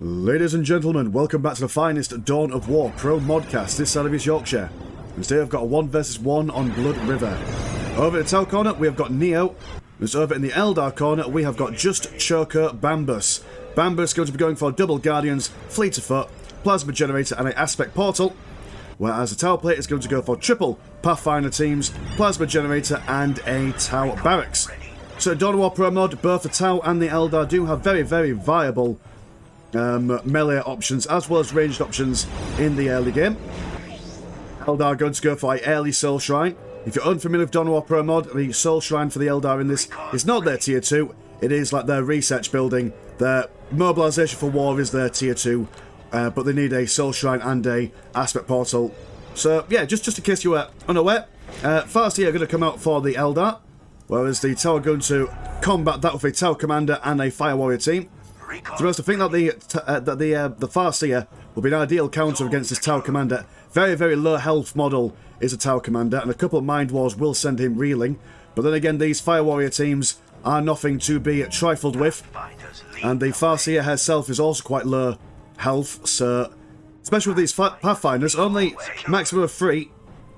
Ladies and gentlemen, welcome back to the finest Dawn of War Pro Modcast this side of East Yorkshire. And today I've got a 1 versus 1 on Blood River. Over at the Tau corner we have got Neo, and over in the Eldar corner we have got just Choker Bambus. Bambus going to be going for double Guardians, Fleet of Foot, Plasma Generator and an Aspect Portal, whereas the Tau plate is going to go for triple Pathfinder teams, Plasma Generator and a Tau Barracks. So Dawn of War Pro Mod, both the Tau and the Eldar do have very, very viable melee options as well as ranged options in the early game. Eldar going to go for a early Soul Shrine. If you're unfamiliar with Dawn of War Pro Mod, the Soul Shrine for the Eldar in this is not their tier 2, it is like their research building. Their mobilization for war is their tier 2, but they need a Soul Shrine and a Aspect Portal. So yeah, just in case you were unaware, Fast here are going to come out for the Eldar, whereas the Tau are going to combat that with a Tau Commander and a Fire Warrior team. So I think that the Farseer will be an ideal counter against this Tau Commander. Very, very low health model is a Tau Commander, and a couple of Mind Wars will send him reeling. But then again, these Fire Warrior teams are nothing to be trifled with. And the Farseer herself is also quite low health, so especially with these Pathfinders, only maximum of 3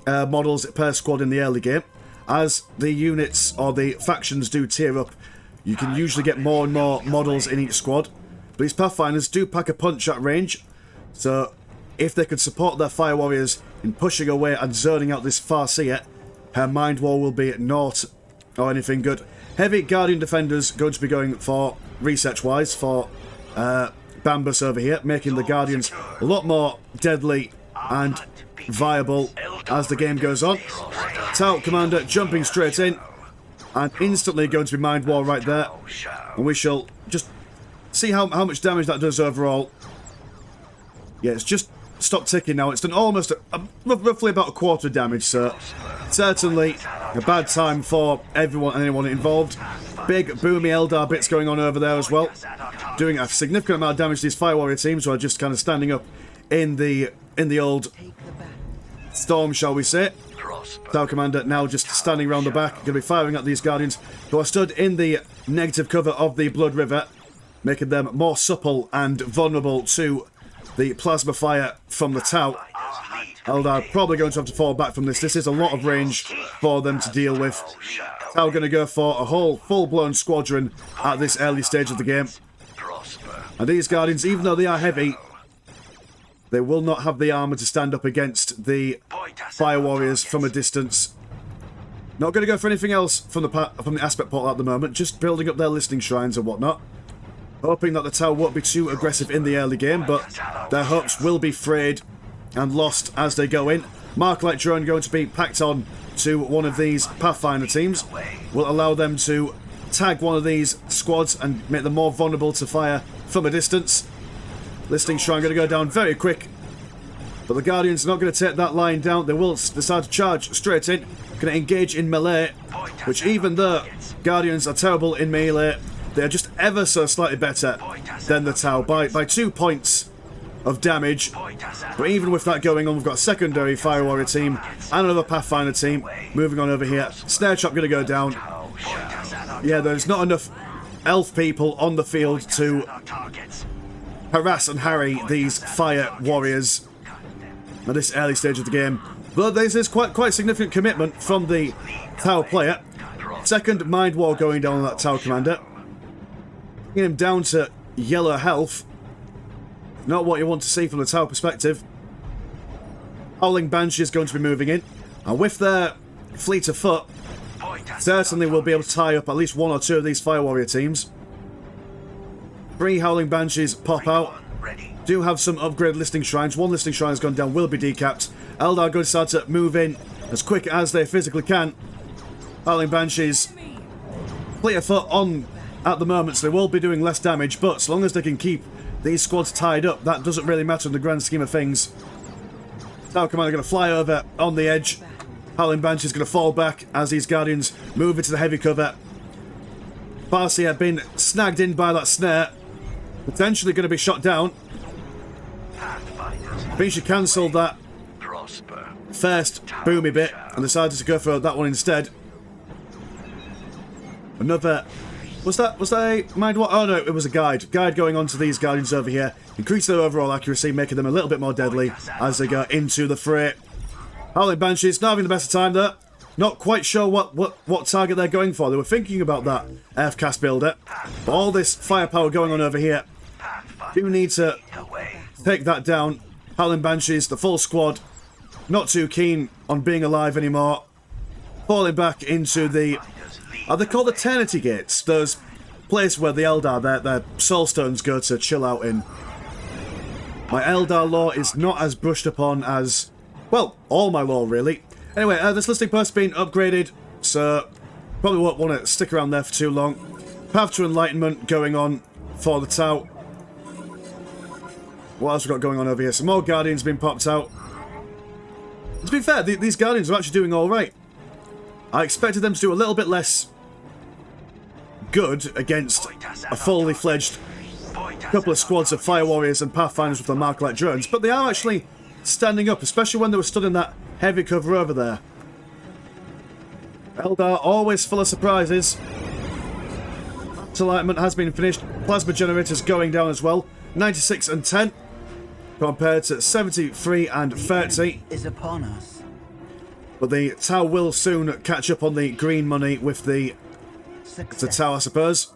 models per squad in the early game. As the units or the factions do tier up, you can usually get more and more models in each squad. But these Pathfinders do pack a punch at range, so if they could support their Fire Warriors in pushing away and zoning out this Farseer, her Mind War will be naught or anything good. Heavy Guardian Defenders going to be going for, research-wise, for Bambus over here, making the Guardians a lot more deadly and viable as the game goes on. Tau Commander jumping straight in, and instantly going to be Mind War right there. And we shall just see how much damage that does overall. Yeah, it's just stopped ticking now. It's done almost roughly about a quarter damage, so certainly a bad time for everyone and anyone involved. Big boomy Eldar bits going on over there as well, doing a significant amount of damage to these Fire Warrior teams who are just kind of standing up in the old storm, shall we say. Tau Commander now just standing around the back, going to be firing at these Guardians who are stood in the negative cover of the Blood River, making them more supple and vulnerable to the plasma fire from the Tau. Eldar probably going to have to fall back from this. This is a lot of range for them to deal with. Tau going to go for a whole full-blown squadron at this early stage of the game. And these Guardians, even though they are heavy, they will not have the armour to stand up against the Fire Warriors from a distance. Not going to go for anything else from the Aspect Portal at the moment, just building up their listening shrines and whatnot. Hoping that the Tau won't be too aggressive in the early game, but their hopes will be frayed and lost as they go in. Mark-Light Drone going to be packed on to one of these Pathfinder teams. Will allow them to tag one of these squads and make them more vulnerable to fire from a distance. Listening Shrine going to go down very quick, but the Guardians are not going to take that line down. They will decide to charge straight in. Going to engage in melee, which even though Guardians are terrible in melee, they are just ever so slightly better than the Tau by 2 points of damage. But even with that going on, we've got a secondary Fire Warrior team and another Pathfinder team moving on over here. Snare Trap going to go down. Yeah, there's not enough elf people on the field to harass and harry these Fire Warriors at this early stage of the game. Though this is quite significant commitment from the Tau player. Second Mind War going down on that Tau Commander. Bringing him down to yellow health. Not what you want to see from the Tau perspective. Howling Banshee is going to be moving in. And with their Fleet of Foot, certainly will be able to tie up at least 1 or 2 of these Fire Warrior teams. 3 Howling Banshees pop out. Do have some upgrade listing shrines. 1 listing shrine has gone down, will be decapped. Eldar going to start to move in as quick as they physically can. Howling Banshees, Fleet of Foot on at the moment, so they will be doing less damage, but as long as they can keep these squads tied up, that doesn't really matter in the grand scheme of things. Tau Commander going to fly over on the edge. Howling Banshee is going to fall back as these Guardians move into the heavy cover. Farseer had been snagged in by that snare, potentially going to be shot down. I think she cancelled that first boomy bit and decided to go for that one instead. Another Was that a mind what? Oh no, it was a guide. Guide going on to these Guardians over here. Increase their overall accuracy, making them a little bit more deadly as they go into the fray. Howling Banshees, not having the best of time there. Not quite sure what target they're going for. They were thinking about that FCAS builder. But all this firepower going on over here. Do need to take that down. Howling Banshees, the full squad, not too keen on being alive anymore. Falling back into the... Are they called Eternity Gates? Those places where the Eldar, their soul stones go to chill out in. My Eldar lore is not as brushed upon as... Well, all my lore, really. Anyway, this listing post's been upgraded, so probably won't want to stick around there for too long. Path to Enlightenment going on for the Tau. What else we got going on over here? Some more Guardians being popped out. To be fair, these Guardians are actually doing alright. I expected them to do a little bit less good against a fully fledged couple of squads of Fire Warriors and Pathfinders with the Mark-like drones, but they are actually standing up, especially when they were stood in that heavy cover over there. Eldar always full of surprises. Enlightenment has been finished. Plasma generators going down as well. 96 and 10 compared to 73 and 30. Is upon us. But the Tau will soon catch up on the green money with the Tau, I suppose.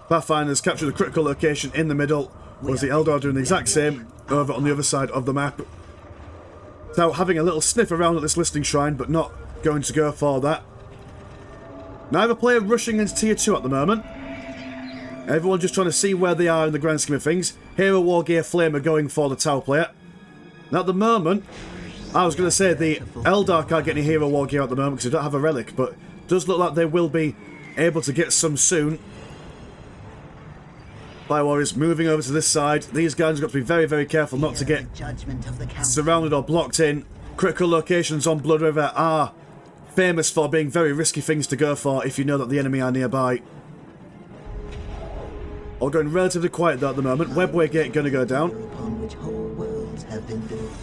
Pathfinders capture the critical location in the middle, whereas the Eldar doing the exact same over on the other side of the map. Tau having a little sniff around at this listing shrine, but not going to go for that. Neither player rushing into tier 2 at the moment. Everyone just trying to see where they are in the grand scheme of things. Hero Wargear Flamer going for the Tau player. Now at the moment, I was going to say the Eldar can't get any Hero Wargear at the moment because they don't have a relic, but it does look like they will be able to get some soon. Fire Warriors moving over to this side. These guys have got to be very, very careful not to get surrounded or blocked in. Critical locations on Blood River are famous for being very risky things to go for if you know that the enemy are nearby. All going relatively quiet though at the moment. Webway Gate going to go down.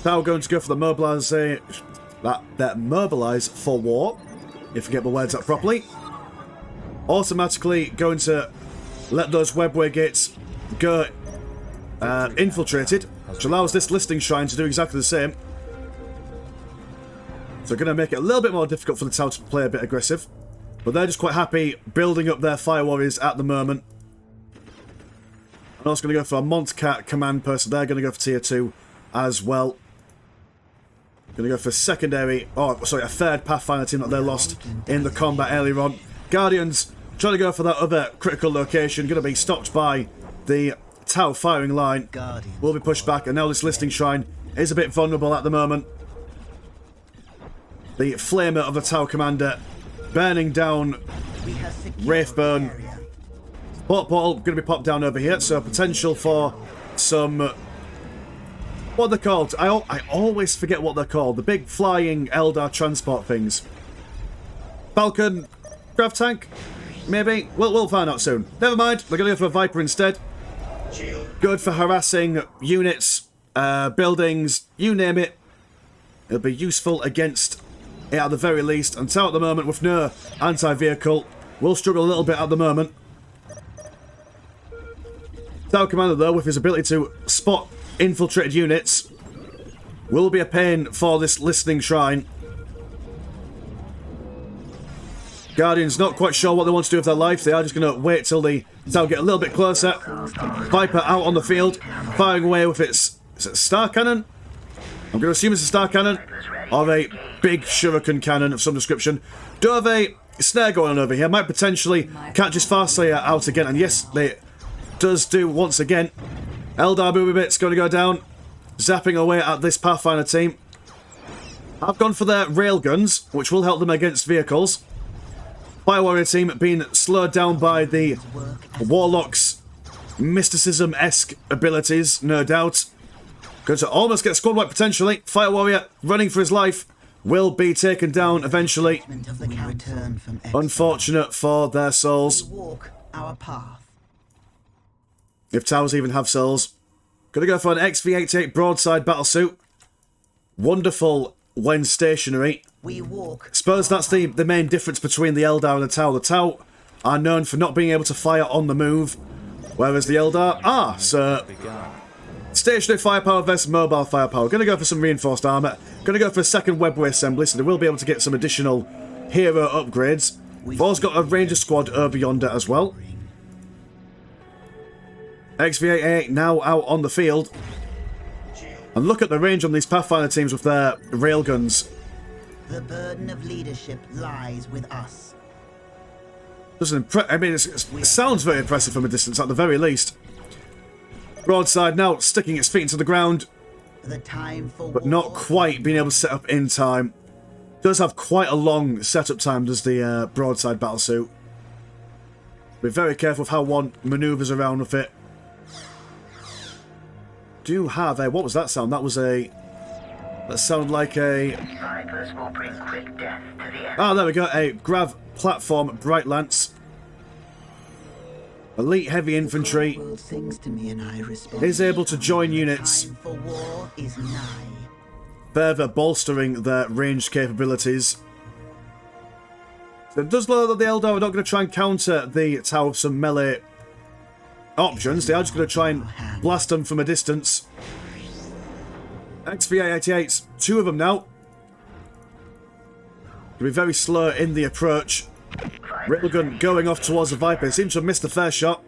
Tau going to go for the mobilise. That mobilise for war, if I get my words out properly. Automatically going to let those webway gates go infiltrated, which allows this listing shrine to do exactly the same. So going to make it a little bit more difficult for the Tau to play a bit aggressive. But they're just quite happy building up their Fire Warriors at the moment. I'm also going to go for a Montcat command person. They're going to go for tier 2 as well. Going to go for secondary, a third Pathfinder team that they lost in the combat earlier on. Guardians trying to go for that other critical location. Going to be stopped by the Tau firing line. Will be pushed back, and now this listing shrine is a bit vulnerable at the moment. The flamer of the Tau commander burning down Wraithbone. Portal going to be popped down over here, so potential for some... what are they called? I always forget what they're called. The big flying Eldar transport things. Falcon Grav Tank? Maybe? We'll find out soon. Never mind, they're going to go for a Viper instead. Good for harassing units, buildings, you name it. It'll be useful against it at the very least. And Tau at the moment with no anti-vehicle will struggle a little bit at the moment. Tau commander though, with his ability to spot infiltrated units, will be a pain for this listening shrine. Guardians not quite sure what they want to do with their life. They are just going to wait till the Tau get a little bit closer. Viper out on the field, firing away with its... is it a star cannon? I'm going to assume it's a star cannon. Or a big shuriken cannon of some description. Do have a snare going on over here. Might potentially catch his Farslayer out again. And yes, they does do once again. Eldar Booby Bits going to go down. Zapping away at this Pathfinder team. I've gone for their railguns, which will help them against vehicles. Fire Warrior team being slowed down by the Warlock's mysticism-esque abilities, no doubt. Going to almost get squad wipe potentially. Fire Warrior running for his life will be taken down eventually. Unfortunate for their souls. If towers even have souls. Gonna go for an XV-88 broadside battlesuit. Wonderful when stationary. Suppose that's the main difference between the Eldar and the Tau. The Tau are known for not being able to fire on the move, whereas the Eldar are. So, stationary firepower versus mobile firepower. Going to go for some reinforced armour. Going to go for a second webway assembly, so they will be able to get some additional hero upgrades. We've also got a ranger squad over yonder as well. XV-88 now out on the field. And look at the range on these Pathfinder teams with their railguns. The burden of leadership lies with us. I mean, it sounds very impressive from a distance, at the very least. Broadside now sticking its feet into the ground, but not quite being able to set up in time. Does have quite a long setup time, does the broadside battlesuit. Be very careful with how one manoeuvres around with it. Do have a... What was that sound? That was a... That sounded like a... Will bring quick death to the end. Ah, there we go. A Grav platform Bright Lance. Elite heavy infantry is able to join units, further bolstering their ranged capabilities. So it does look that the Eldar are not going to try and counter the Tower with some melee options. They are just going to try and blast them from a distance. XV-88s, 2 of them now. Going to be very slow in the approach. Railgun going off towards the Viper. Seems to have missed a fair shot,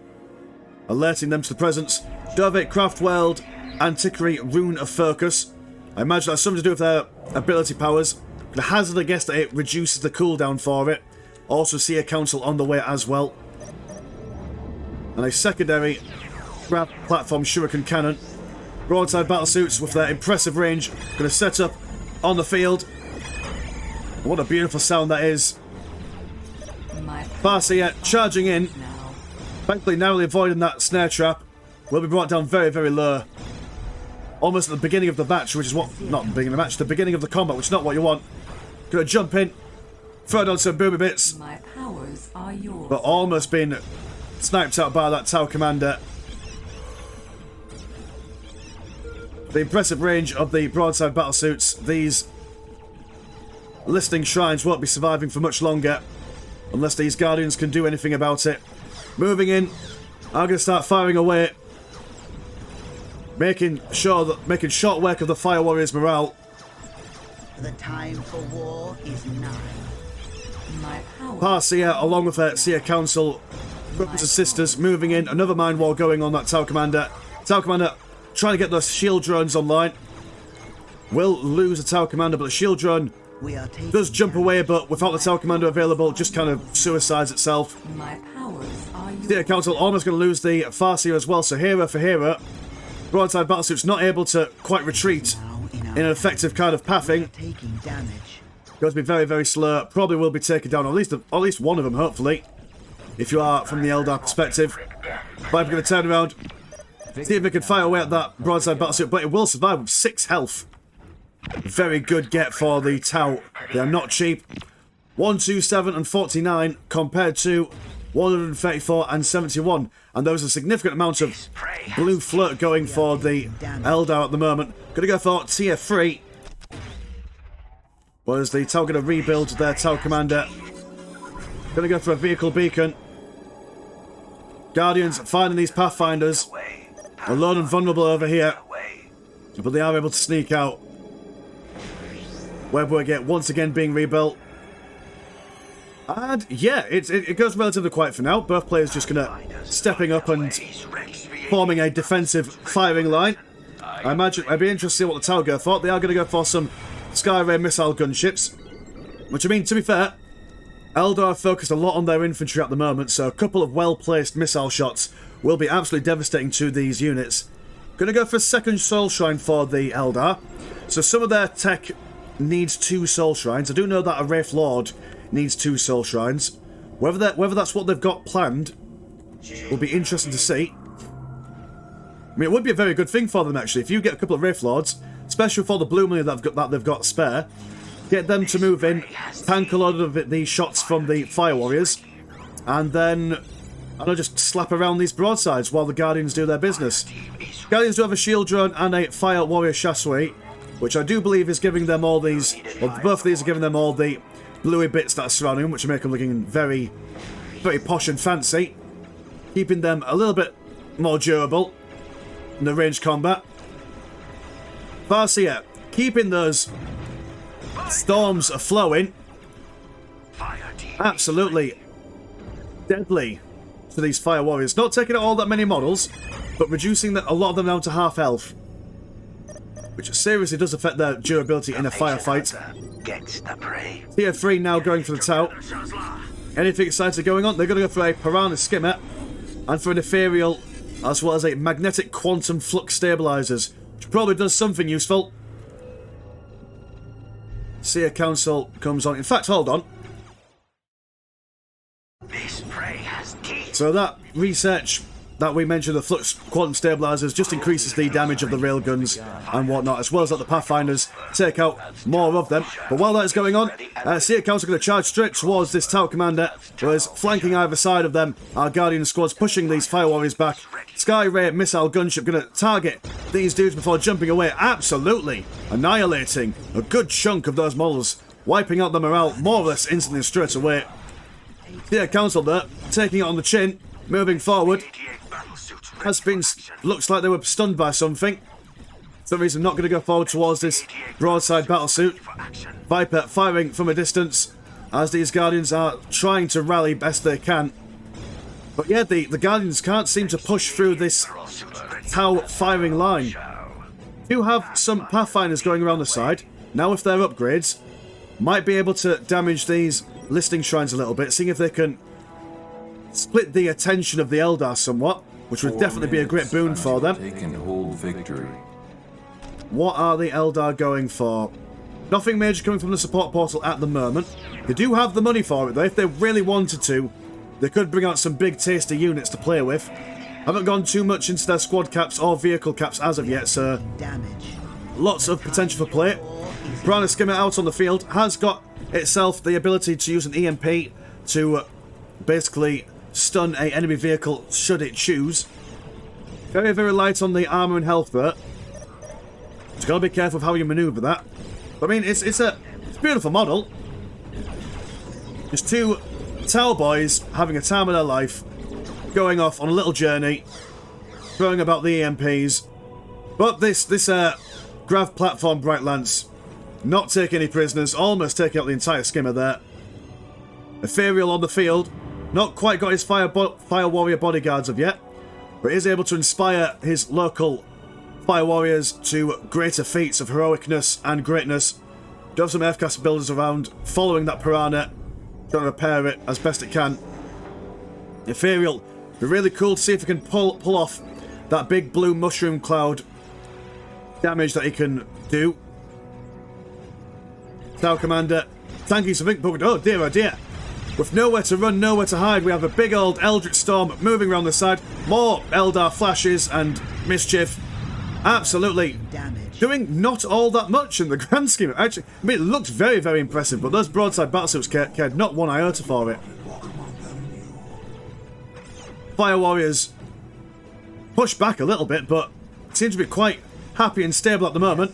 alerting them to the presence. Dovate Craftworld Antiquary Rune of Focus. I imagine that's something to do with their ability powers. The hazard, I guess, that it reduces the cooldown for it. Also see a council on the way as well. And a secondary Grav platform Shuriken cannon. Broadside battlesuits with their impressive range. Going to set up on the field. What a beautiful sound that is. Farseer charging in. Thankfully, narrowly avoiding that snare trap. Will be brought down very, very low. Almost at the beginning of the match, which is what... Not the beginning of the match, the beginning of the combat, which is not what you want. Gonna jump in, throw down some boomy bits. My powers are yours. But almost been sniped out by that Tau commander. The impressive range of the broadside battlesuits. These listing shrines won't be surviving for much longer, unless these Guardians can do anything about it. Moving in, I'm going to start firing away, making short work of the Fire Warriors' morale. The time for war is nigh. Farseer, along with her Seer Council, brothers and sisters, moving in. Another mind war going on that Tau commander. Tau commander trying to get those shield drones online. Will lose a Tau commander, but the shield drone does jump away, but without the Tau commander available, just kind of suicides itself. My powers are yours. Seer Council almost going to lose the Farseer as well, so hero for hero. Broadside battlesuit's not able to quite retreat in an effective kind of pathing. Going to be very, very slow. Probably will be taken down, or at least one of them, hopefully. If you are from the Eldar perspective. Viper going to turn around, see if they can fire away at that broadside battlesuit, but it will survive with 6 health. Very good get for the Tau. They are not cheap. 127 and 49 compared to 134 and 71. And there was a significant amount of blue flirt going for the Eldar at the moment. Going to go for tier 3. Whereas the Tau going to rebuild their Tau commander. Going to go for a vehicle beacon. Guardians finding these Pathfinders. Alone and vulnerable over here. But they are able to sneak out. Webway once again being rebuilt. And yeah, it goes relatively quiet for now. Both players just going to stepping up and forming a defensive firing line. I imagine I'd be interested to see what the Tau go for. They are going to go for some Skyray missile gunships. Which, I mean, to be fair, Eldar focused a lot on their infantry at the moment, so a couple of well-placed missile shots will be absolutely devastating to these units. Going to go for a second soul shrine for the Eldar. So some of their tech needs 2 soul shrines. I do know that a Wraith Lord needs 2 soul shrines. Whether that's what they've got planned will be interesting to see. I mean, it would be a very good thing for them, actually, if you get a couple of Wraith Lords, especially for the blue money that they've got spare. Get them to move in, tank a lot of the shots from the Fire Warriors, and then just slap around these broadsides while the Guardians do their business. Guardians do have a shield drone and a Fire Warrior Chasseway, which I do believe is giving them all these, well, both of these are giving them all the bluey bits that are surrounding them, which make them looking very, pretty posh and fancy, keeping them a little bit more durable in the ranged combat. Farseer, keeping those storms flowing. Absolutely deadly to these fire warriors. Not taking out all that many models, but reducing a lot of them down to half health, which seriously does affect their durability in a firefight. Tier 3 now going for the tout. Anything exciting going on? They're going to go for a Piranha Skimmer and for an Ethereal, as well as a Magnetic Quantum Flux Stabilizers, which probably does something useful. Seer Council comes on. In fact, hold on. So that research that we mentioned, the Flux Quantum Stabilizers, just increases the damage of the railguns and whatnot, as well as that the Pathfinders take out more of them. But while that is going on, Seer Council are going to charge straight towards this Tout Commander, whereas flanking either side of them are Guardian squads pushing these Fire Warriors back. Sky Ray Missile Gunship going to target these dudes before jumping away, absolutely annihilating a good chunk of those models, wiping out the morale more or less instantly and straight away. Seer Council there, taking it on the chin, moving forward. Has been, looks like they were stunned by something. For some reason, not going to go forward towards this broadside battlesuit. Viper firing from a distance as these Guardians are trying to rally best they can. But yeah, the Guardians can't seem to push through this Tau firing line. Do have some Pathfinders going around the side. Now, if they're upgrades, might be able to damage these listing shrines a little bit, seeing if they can split the attention of the Eldar somewhat, which would definitely be a great boon for them. They can hold victory. What are the Eldar going for? Nothing major coming from the support portal at the moment. They do have the money for it, though. If they really wanted to, they could bring out some big tasty units to play with. Haven't gone too much into their squad caps or vehicle caps as of yet, so lots of potential for play. Piranha Skimmer out on the field has got itself the ability to use an EMP to basically stun a enemy vehicle should it choose. Very, very light on the armor and health there. Just gotta be careful of how you maneuver that. But, I mean, it's a beautiful model. Just two Tau boys having a time of their life, going off on a little journey, throwing about the EMPs. But this Grav platform Bright Lance, not taking any prisoners, almost taking out the entire skimmer there. Ethereal on the field, not quite got his fire warrior bodyguards of yet, but is able to inspire his local fire warriors to greater feats of heroicness and greatness. Do have some F-Class builders around, following that Piranha, trying to repair it as best it can. Ethereal, be really cool to see if he can pull off that big blue mushroom cloud damage that he can do. Tau Commander, thanking something, but oh dear. With nowhere to run, nowhere to hide, we have a big old Eldritch storm moving around the side. More Eldar flashes and mischief. Absolutely doing not all that much in the grand scheme. Actually, I mean, it looked very, very impressive, but those broadside battlesuits cared not one iota for it. Fire Warriors push back a little bit, but seem to be quite happy and stable at the moment.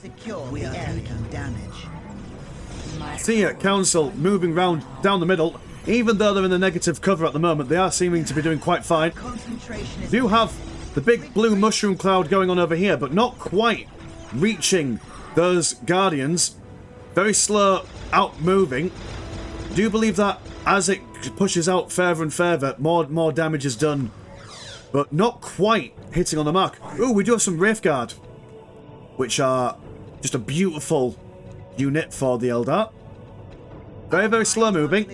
Seer Council moving round down the middle. Even though they're in the negative cover at the moment, they are seeming to be doing quite fine. Do have the big blue mushroom cloud going on over here, but not quite reaching those Guardians. Very slow out moving. Do believe that as it pushes out further and further, more damage is done, but not quite hitting on the mark. Ooh, we do have some Wraithguard, which are just a beautiful unit for the Eldar. Very, very slow moving.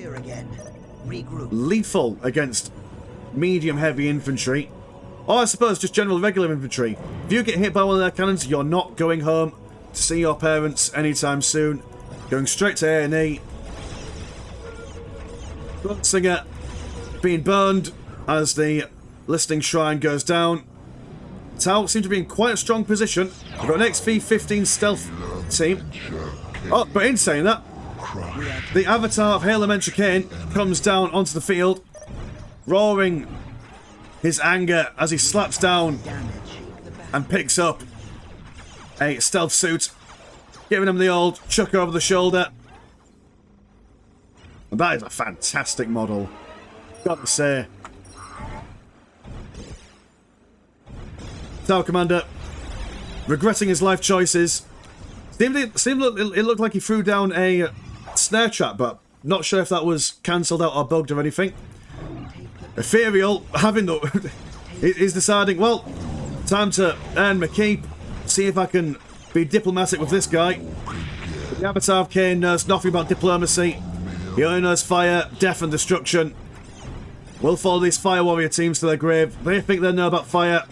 Lethal against medium-heavy infantry. Or I suppose just general regular infantry. If you get hit by one of their cannons, you're not going home to see your parents anytime soon. Going straight to A&E. Singer being burned as the listing shrine goes down. Tau seem to be in quite a strong position. We've got an XV-15 stealth team. Oh, but in saying that, the avatar of Hail Elemental Khaine comes down onto the field, roaring his anger as he slaps down and picks up a stealth suit, giving him the old chuck over the shoulder. And that is a fantastic model. Got to say. Tower Commander, regretting his life choices. It looked like he threw down a snare trap, but not sure if that was cancelled out or bugged or anything. Ethereal, is deciding, well, time to earn my keep. See if I can be diplomatic with this guy. The Avatar of Khaine knows nothing about diplomacy. He only knows fire, death and destruction. We'll follow these fire warrior teams to their grave. They think they know about fire.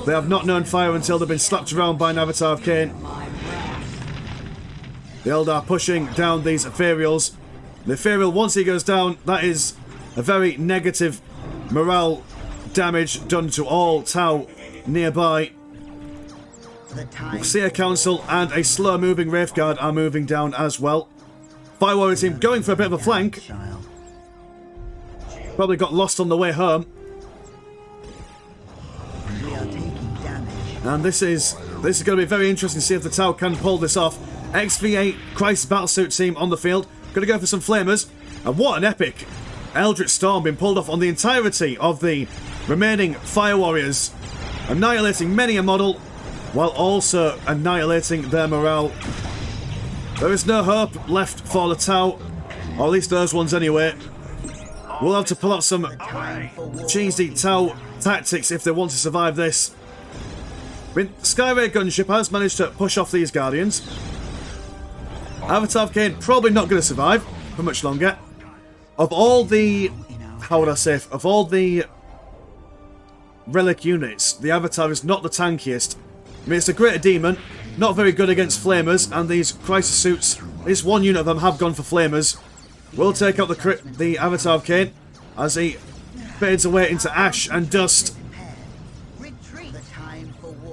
They have not known fire until they've been slapped around by an Avatar of Khaine. The Eldar pushing down these Ethereals. The Ethereal, once he goes down, that is a very negative morale damage done to all Tau nearby. The Seer Council and a slow-moving Wraithguard are moving down as well. Fire Warrior team going for a bit of a flank. Probably got lost on the way home. And this is going to be very interesting to see if the Tau can pull this off. XV8 Crisis Battlesuit team on the field. Going to go for some flamers. And what an epic Eldritch Storm being pulled off on the entirety of the remaining Fire Warriors. Annihilating many a model, while also annihilating their morale. There is no hope left for the Tau, or at least those ones anyway. We'll have to pull out some cheesy Tau tactics if they want to survive this. I mean, Skyray Gunship has managed to push off these Guardians. Avatar of Khaine probably not going to survive for much longer. Of all the... how would I say? Of all the relic units, the Avatar is not the tankiest. I mean, it's a greater demon, not very good against flamers, and these crisis suits, at least one unit of them have gone for flamers. Will take out the Avatar of Khaine as he fades away into ash and dust.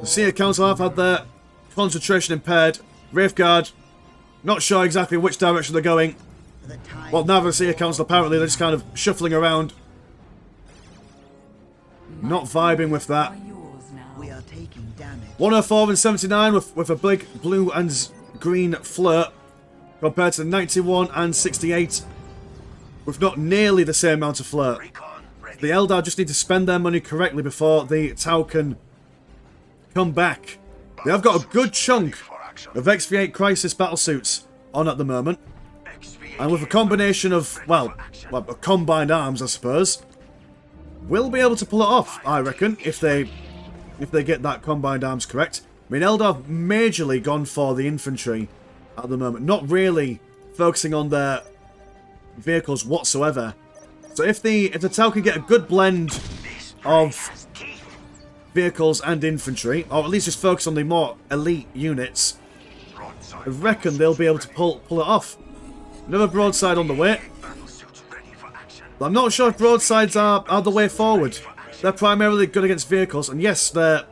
The Seer Council have had their concentration impaired. Wraithguard, not sure exactly which direction they're going. Well, now the Seer Council apparently they're just kind of shuffling around. Not vibing with that. 104 and 79 with a big blue and green flirt compared to 91 and 68 with not nearly the same amount of flirt. The Eldar just need to spend their money correctly before the Tau can come back. They have got a good chunk of XV8 Crisis Battlesuits on at the moment. And with a combination of, well, combined arms, I suppose, we'll be able to pull it off, I reckon, if they get that combined arms correct. I mean, Eldar have majorly gone for the infantry at the moment, not really focusing on their vehicles whatsoever. So if the Tau can get a good blend of vehicles and infantry, or at least just focus on the more elite units, I reckon they'll be able to pull it off. Another broadside on the way. But I'm not sure if broadsides are the way forward. They're primarily good against vehicles, and yes, their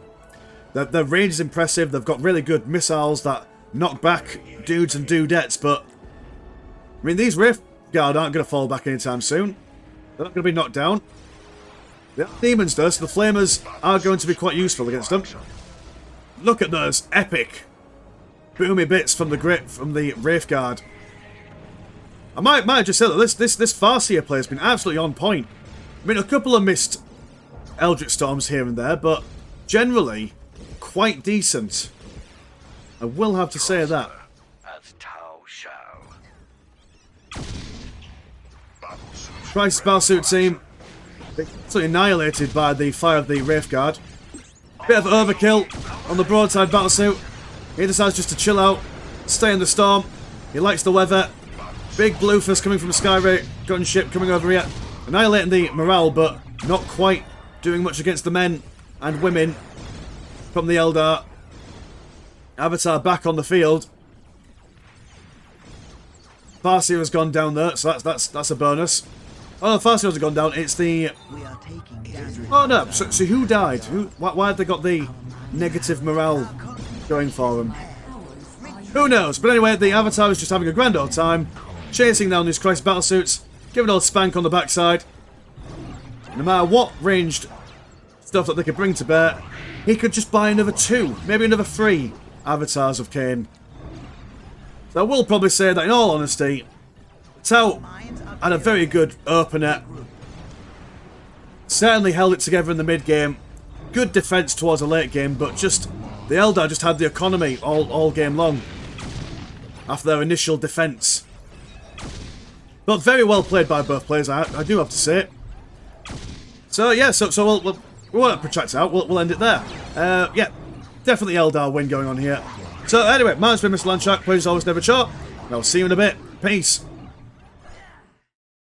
range is impressive. They've got really good missiles that knock back dudes and dudettes, but I mean, these Wraithguard aren't going to fall back anytime soon. They're not going to be knocked down. The demons though, so the flamers are going to be quite useful against them. Look at those epic boomy bits from the Wraithguard. I might just say that this Farseer play has been absolutely on point. I mean, a couple of missed Eldritch Storms here and there, but generally quite decent. I will have to say that. Crisis Battlesuit team absolutely annihilated by the fire of the Wraithguard. Bit of overkill on the broadside Battlesuit. He decides just to chill out, stay in the storm. He likes the weather. Big bloofers coming from Skyray Gunship coming over here. Annihilating the morale, but not quite doing much against the men and women from the Eldar. Avatar back on the field. Farseer has gone down there, so that's a bonus. Oh no, Farseer hasn't gone down, it's the... Oh no, so who died? Why have they got the negative morale going for them? Who knows? But anyway, the Avatar is just having a grand old time, chasing down these Crisis Battlesuits, giving all spank on the backside. No matter what ranged stuff that they could bring to bear, he could just buy another 2, maybe another 3 Avatars of Khaine. So I will probably say that in all honesty, Tau had a very good opener. certainly held it together in the mid-game. Good defense towards the late game, but just the Eldar just had the economy all game long after their initial defense. But very well played by both players, I do have to say. So yeah, so we won't protract out. We'll end it there. Yeah, definitely Eldar win going on here. So anyway, mine's been Mr. Landshark. Please always never chop. And I'll see you in a bit. Peace.